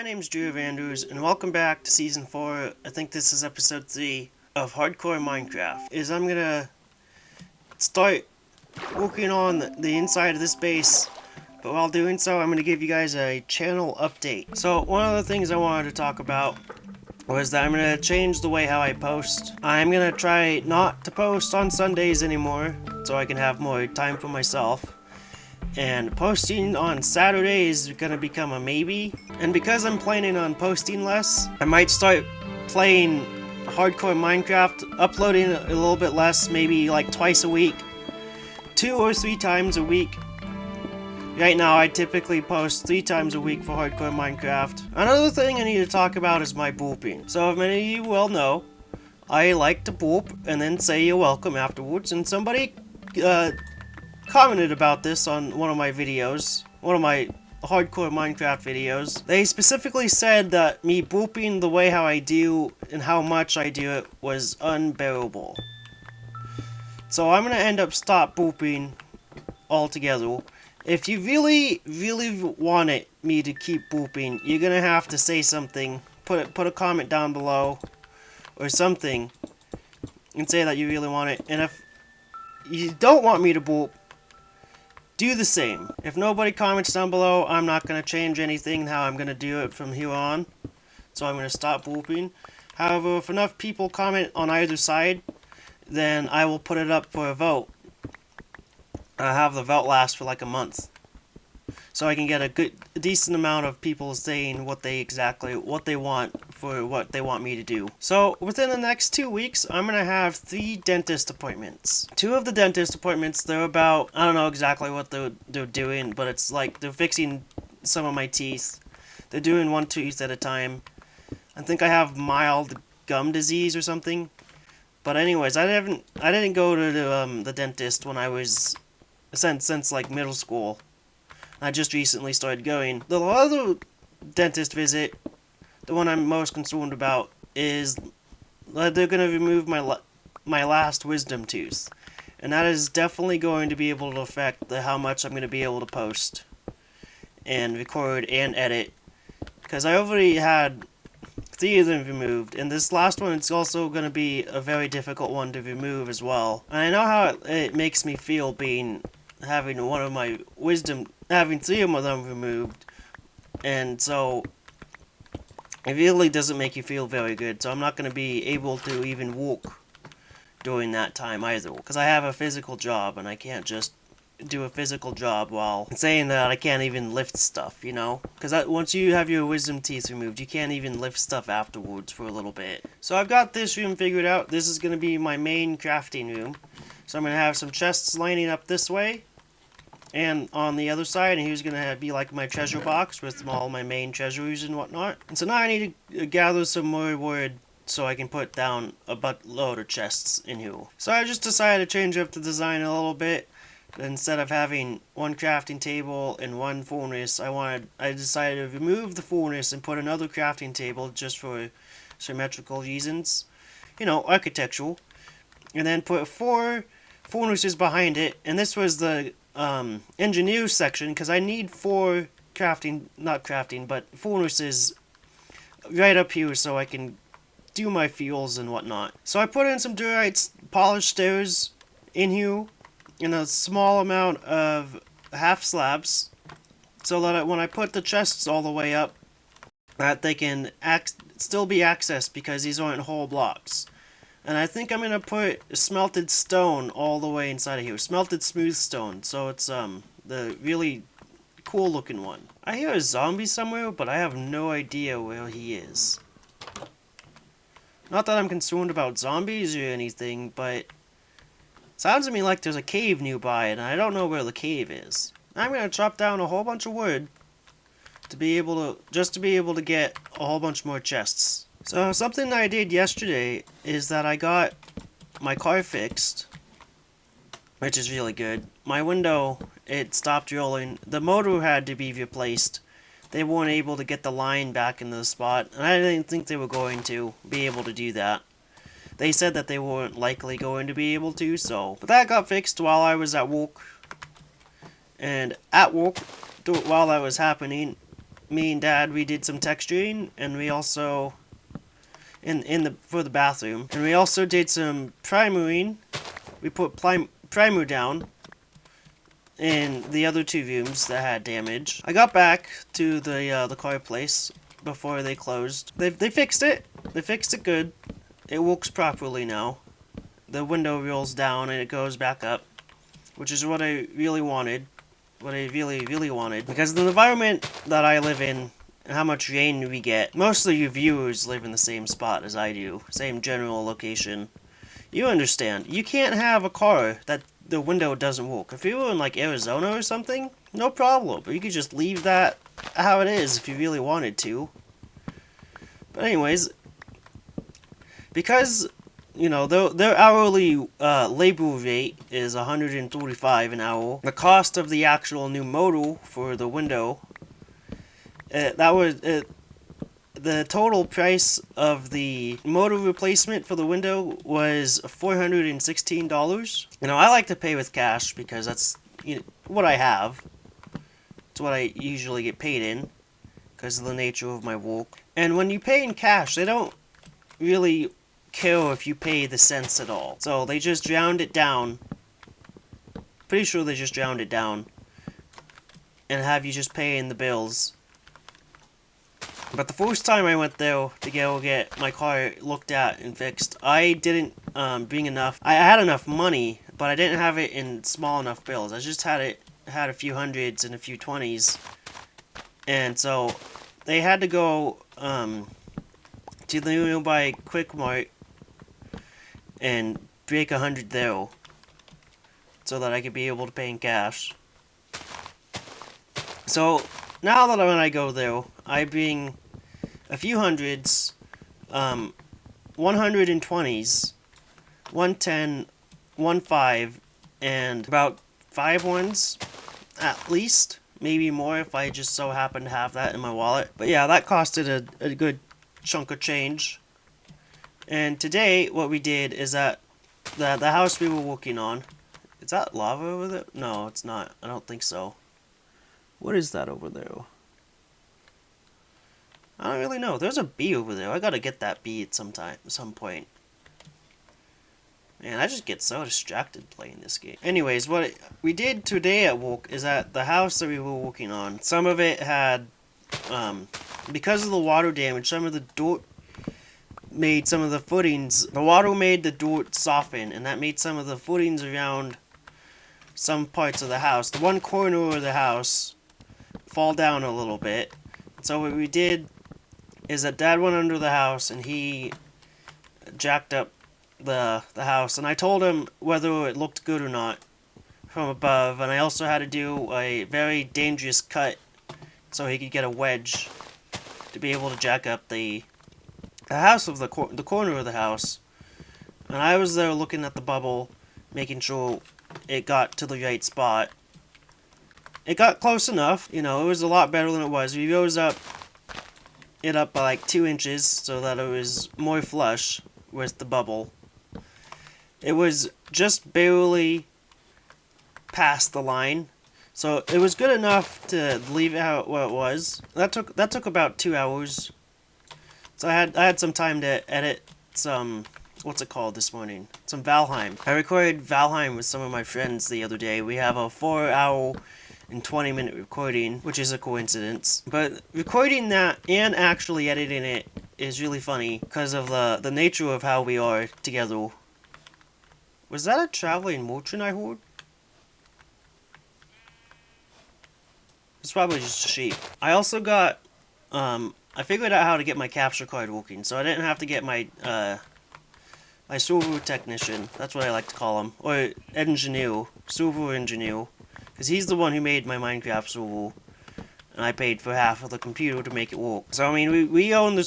name's Drew Andrews, and welcome back to Season 4, I think this is Episode 3, of Hardcore Minecraft. I'm gonna start working on the inside of this base, but while doing so, I'm gonna give you guys a channel update. So, one of the things I wanted to talk about was that I'm gonna change the way how I post. I'm gonna try not to post on Sundays anymore, so I can have more time for myself. And posting on Saturday is gonna become a maybe. And because I'm planning on posting less, I might start playing hardcore Minecraft, uploading a little bit less, maybe like twice a week, 2 or 3 times a week. Right now, I typically post 3 times a week for hardcore Minecraft. Another thing I need to talk about is my booping. So, as many of you well know, I like to boop and then say you're welcome afterwards. And somebody commented about this on one of my videos, one of my hardcore Minecraft videos. They specifically said that me booping the way how I do and how much I do it was unbearable. So I'm gonna end up stop booping altogether. If you really want me to keep booping, you're gonna have to say something, put a comment down below or something and say that you really want it. And if you don't want me to boop, do the same. If nobody comments down below, I'm not going to change anything how I'm going to do it from here on. So I'm going to stop booping. However, if enough people comment on either side, then I will put it up for a vote. I'll have the vote last for like a month. So I can get a decent amount of people saying what they want for what they want me to do. So within the next 2 weeks, I'm gonna have 3 dentist appointments. 2 of the dentist appointments, they're about, I don't know exactly what they're doing, but it's like they're fixing some of my teeth. They're doing 1 tooth at a time. I think I have mild gum disease or something. But anyways, I didn't go to the dentist when I was since like middle school. I just recently started going. The other dentist visit, the one I'm most concerned about, is they're going to remove my last wisdom tooth. And that is definitely going to be able to affect how much I'm going to be able to post and record and edit. Because I already had 3 of them removed, and this last one is also going to be a very difficult one to remove as well. And I know how it makes me feel having one of my having 3 of them removed, and so it really doesn't make you feel very good. So I'm not going to be able to even walk during that time either, because I have a physical job and I can't just do a physical job while saying that I can't even lift stuff, you know? Because once you have your wisdom teeth removed, you can't even lift stuff afterwards for a little bit. So I've got this room figured out. This is going to be my main crafting room. So I'm going to have some chests lining up this way and on the other side, and here's going to be like my treasure box with all my main treasures and whatnot. And so now I need to gather some more wood so I can put down a buttload of chests in here. So I just decided to change up the design a little bit. Instead of having 1 crafting table and 1 furnace, I decided to remove the furnace and put another crafting table just for symmetrical reasons. You know, architectural. And then put 4 furnaces behind it, and this was the engineer section, because I need 4 furnaces right up here so I can do my fuels and whatnot. So I put in some diorite polished stairs in here, in a small amount of half slabs, so that when I put the chests all the way up, that they can still be accessed, because these aren't whole blocks. And I think I'm going to put smelted stone all the way inside of here. Smelted smooth stone. So it's the really cool looking one. I hear a zombie somewhere, but I have no idea where he is. Not that I'm concerned about zombies or anything, but it sounds to me like there's a cave nearby, and I don't know where the cave is. I'm going to chop down a whole bunch of wood to be able to get a whole bunch more chests. So something that I did yesterday is that I got my car fixed, which is really good. My window, it stopped rolling. The motor had to be replaced. They weren't able to get the line back in the spot, and I didn't think they were going to be able to do that. They said that they weren't likely going to be able to, but that got fixed while I was at work. And at work, while that was happening, me and Dad, we did some texturing, and we also for the bathroom, and we also did some primering. We put primer down in the other two rooms that had damage. I got back to the car place before they closed. They fixed it. They fixed it good. It works properly now. The window rolls down and it goes back up, which is what I really wanted. What I really wanted. Because the environment that I live in and how much rain we get, most of you viewers live in the same spot as I do. Same general location. You understand. You can't have a car that the window doesn't work. If you were in like Arizona or something, no problem. But you could just leave that how it is if you really wanted to. But anyways, because, you know, their hourly labor rate is $135 an hour. The cost of the actual new model for the window, the total price of the motor replacement for the window was $416. You know, I like to pay with cash because that's, you know, what I have. It's what I usually get paid in because of the nature of my work. And when you pay in cash, they don't really care if you pay the cents at all. So they just drowned it down. Pretty sure they just drowned it down and have you just pay in the bills. But the first time I went there to go get my car looked at and fixed, I didn't bring enough. I had enough money, but I didn't have it in small enough bills. I just had a few hundreds and a few 20s. And so they had to go to the nearby Quick Mart and break 100 there so that I could be able to pay in cash. So now that when I go there, I bring a few hundreds, 120s, 110, 15, and about 5 ones at least. Maybe more if I just so happen to have that in my wallet. But yeah, that costed a good chunk of change. And today, what we did is that the house we were working on... Is that lava over there? No, it's not. I don't think so. What is that over there? I don't really know. There's a bee over there. I gotta get that bee at some point. Man, I just get so distracted playing this game. Anyways, what we did today at work is that the house that we were working on, some of it had, because of the water damage, some of the dirt made some of the footings, the water made the dirt soften, and that made some of the footings around some parts of the house, the one corner of the house, fall down a little bit. So what we did is that Dad went under the house and he jacked up the house, and I told him whether it looked good or not from above, and I also had to do a very dangerous cut so he could get a wedge to be able to jack up the house of the corner of the house. And I was there looking at the bubble, making sure it got to the right spot. It got close enough, you know, it was a lot better than it was. We rose it up by like 2 inches so that it was more flush with the bubble. It was just barely past the line, so it was good enough to leave it how it was. That took about 2 hours. So I had some time to edit some, what's it called this morning? Some Valheim. I recorded Valheim with some of my friends the other day. We have a 4-hour and 20-minute recording, which is a coincidence. But recording that and actually editing it is really funny because of the nature of how we are together. Was that a traveling merchant I heard? It's probably just a sheep. I also got, I figured out how to get my capture card working, so I didn't have to get my server technician. That's what I like to call him. Or engineer. Server engineer. Because he's the one who made my Minecraft server. And I paid for half of the computer to make it work. So, I mean, we own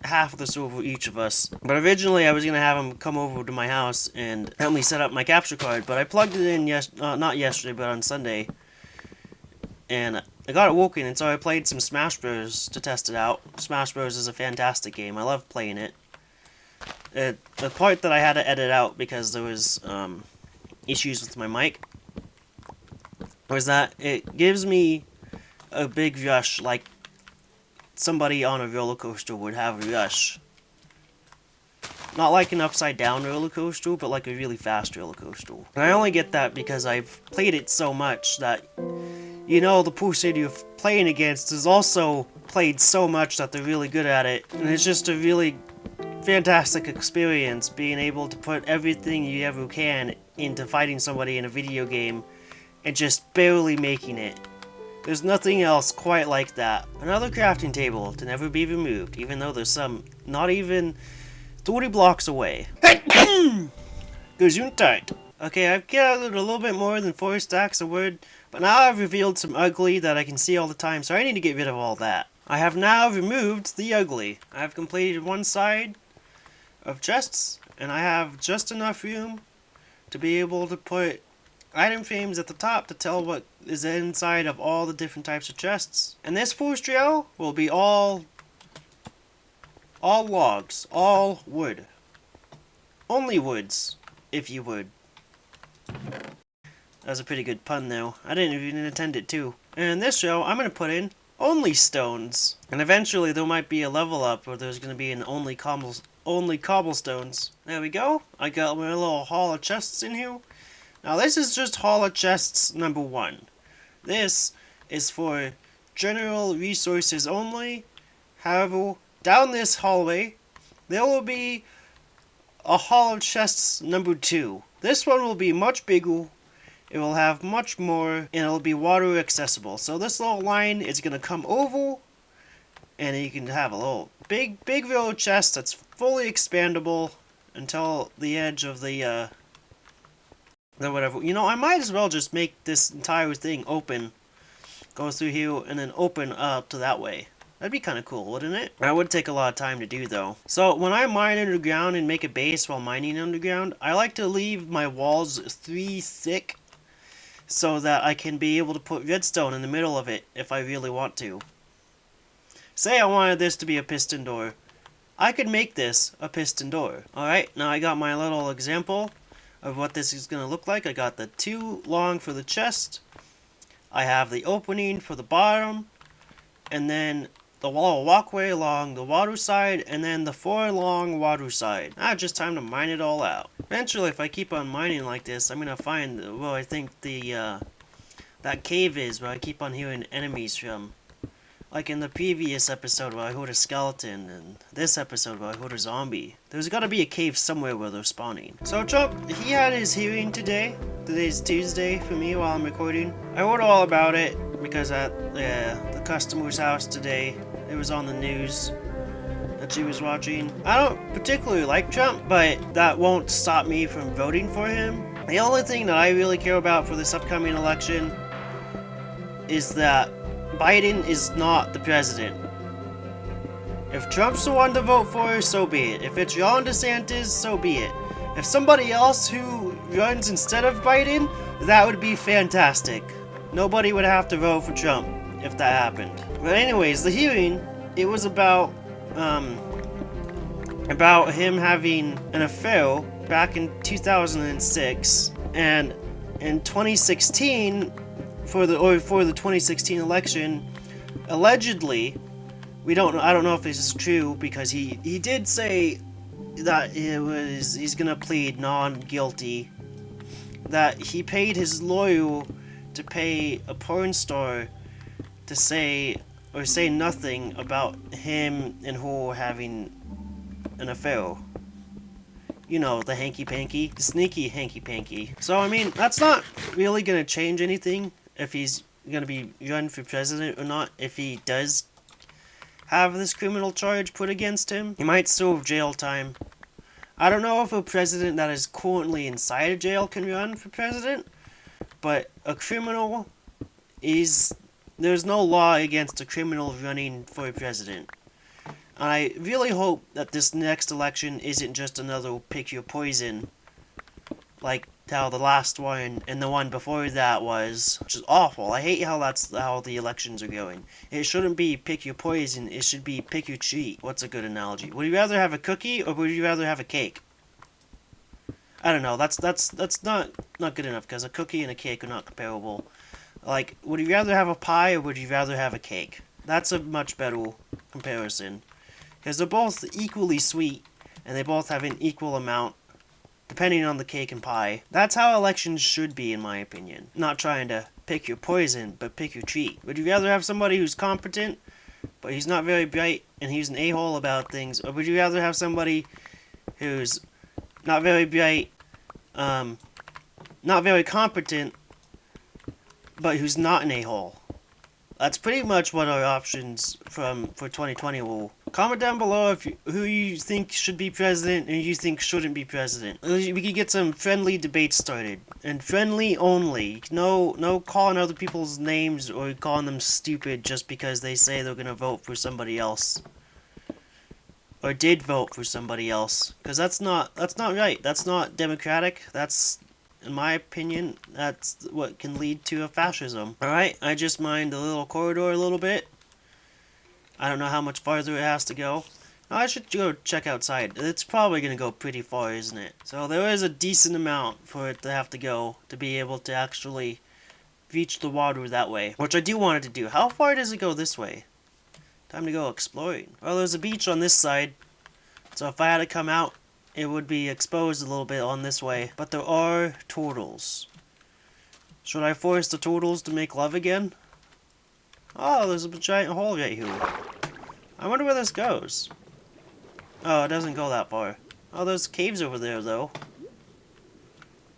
half of the server, each of us. But originally, I was going to have him come over to my house and help me set up my capture card. But I plugged it in, not yesterday, but on Sunday. And I got it working, and so I played some Smash Bros. To test it out. Smash Bros. Is a fantastic game. I love playing it. The part that I had to edit out because there was issues with my mic was that it gives me a big rush like somebody on a roller coaster would have a rush. Not like an upside down roller coaster, but like a really fast roller coaster. And I only get that because I've played it so much that, you know, the person you're playing against is also played so much that they're really good at it. And it's just a really fantastic experience being able to put everything you ever can into fighting somebody in a video game and just barely making it. There's nothing else quite like that. Another crafting table to never be removed, even though there's some not even 30 blocks away. Gesundheit. Okay, I've gathered a little bit more than 4 stacks of wood, but now I've revealed some ugly that I can see all the time, so I need to get rid of all that. I have now removed the ugly. I have completed one side of chests, and I have just enough room to be able to put item frames at the top to tell what is inside of all the different types of chests. And this forest trail will be all logs, all wood. Only woods, if you would. That was a pretty good pun though. I didn't even intend it to. And in this show, I'm going to put in only stones. And eventually there might be a level up where there's going to be an only cobblestones. There we go. I got my little haul of chests in here. Now this is just haul of chests number 1. This is for general resources only. However, down this hallway, there will be a haul of chests number 2. This one will be much bigger. It will have much more, and it'll be water accessible. So this little line is going to come over, and you can have a little big row of chest that's fully expandable until the edge of the whatever. You know, I might as well just make this entire thing open. Go through here, and then open up to that way. That'd be kind of cool, wouldn't it? That would take a lot of time to do, though. So, when I mine underground and make a base while mining underground, I like to leave my walls 3 thick so that I can be able to put redstone in the middle of it if I really want to. Say I wanted this to be a piston door. I could make this a piston door. Alright, now I got my little example of what this is going to look like. I got the 2 long for the chest. I have the opening for the bottom. And then the walkway along the water side, and then the 4 long water side. Now just time to mine it all out. Eventually, if I keep on mining like this, I'm gonna find where I think the that cave is where I keep on hearing enemies from. Like in the previous episode where I heard a skeleton, and this episode where I heard a zombie. There's gotta be a cave somewhere where they're spawning. So Trump, he had his hearing today. Today's Tuesday for me while I'm recording. I heard all about it because at the customer's house today, it was on the news that she was watching. I don't particularly like Trump, but that won't stop me from voting for him. The only thing that I really care about for this upcoming election is that Biden is not the president. If Trump's the one to vote for, so be it. If it's Ron DeSantis, so be it. If somebody else who runs instead of Biden, that would be fantastic. Nobody would have to vote for Trump if that happened. But anyways, the hearing, it was about him having an affair back in 2006, and in 2016, for the 2016 election, allegedly, I don't know if this is true, because he did say that he's gonna plead non-guilty, that he paid his lawyer to pay a porn star to say nothing about him and her having an affair. You know, the hanky-panky, the sneaky hanky-panky. So, I mean, that's not really gonna change anything if he's gonna be run for president or not. If he does have this criminal charge put against him, he might serve jail time. I don't know if a president that is currently inside a jail can run for president, but a criminal there's no law against a criminal running for president. And I really hope that this next election isn't just another pick your poison, like how the last one and the one before that was, which is awful. I hate how that's how the elections are going. It shouldn't be pick your poison, it should be pick your treat. What's a good analogy? Would you rather have a cookie or would you rather have a cake? I don't know, that's not good enough, because a cookie and a cake are not comparable. Like, would you rather have a pie or would you rather have a cake? That's a much better comparison. Because they're both equally sweet, and they both have an equal amount, depending on the cake and pie. That's how elections should be, in my opinion. Not trying to pick your poison, but pick your treat. Would you rather have somebody who's competent, but he's not very bright, and he's an a-hole about things? Or would you rather have somebody who's not very bright, not very competent, but who's not an a-hole? That's pretty much what our options for 2020 will. Comment down below who you think should be president and who you think shouldn't be president. We could get some friendly debates started. And friendly only. No calling other people's names or calling them stupid just because they say they're gonna vote for somebody else. Or did vote for somebody else. Because that's not right. That's not democratic. That's, in my opinion, that's what can lead to a fascism. Alright, I just mined the little corridor a little bit. I don't know how much farther it has to go. I should go check outside. It's probably going to go pretty far, isn't it? So there is a decent amount for it to have to go to be able to actually reach the water that way. Which I do want it to do. How far does it go this way? Time to go exploring. Well, there's a beach on this side. So if I had to come out, it would be exposed a little bit on this way. But there are turtles. Should I force the turtles to make love again? Oh, there's a giant hole right here. I wonder where this goes. Oh, it doesn't go that far. Oh, there's caves over there, though.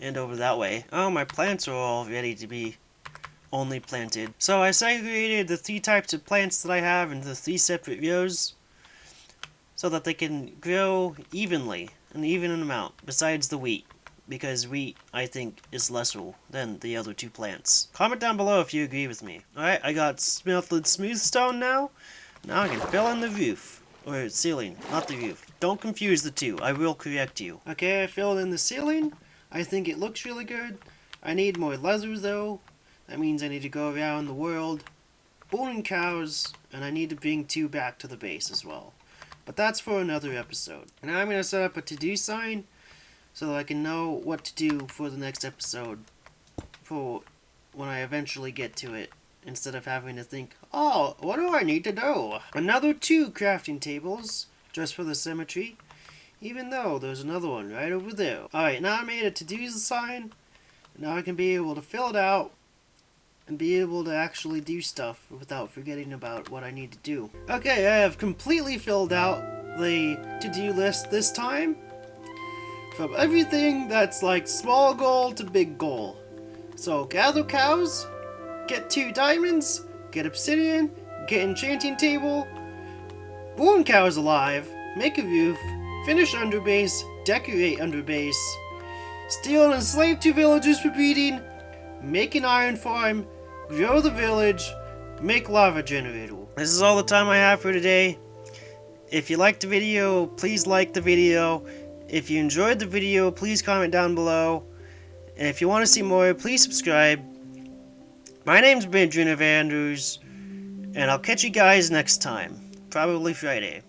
And over that way. Oh, my plants are all ready to be only planted. So I segregated the 3 types of plants that I have into 3 separate rows, so that they can grow evenly, an even amount, besides the wheat. Because wheat, I think, is lesser than the other 2 plants. Comment down below if you agree with me. Alright, I got smelted smooth stone now. Now I can fill in the roof. Or ceiling, not the roof. Don't confuse the 2. I will correct you. Okay, I filled in the ceiling. I think it looks really good. I need more leather, though. That means I need to go around the world boning cows. And I need to bring 2 back to the base as well. But that's for another episode. Now I'm going to set up a to-do sign, so that I can know what to do for the next episode, for when I eventually get to it, instead of having to think, oh, what do I need to do? Another 2 crafting tables, just for the symmetry, even though there's another one right over there. Alright, now I made a to-do sign, now I can be able to fill it out, and be able to actually do stuff without forgetting about what I need to do. Okay, I have completely filled out the to-do list this time. From everything that's like small goal to big goal. So gather cows, get 2 diamonds, get obsidian, get enchanting table, born cows alive, make a roof, finish underbase, decorate underbase, steal and enslave 2 villagers for breeding, make an iron farm, grow the village, make lava generator. This is all the time I have for today. If you liked the video, please like the video. If you enjoyed the video, please comment down below. And if you want to see more, please subscribe. My name's Benjamin Andrews, and I'll catch you guys next time. Probably Friday.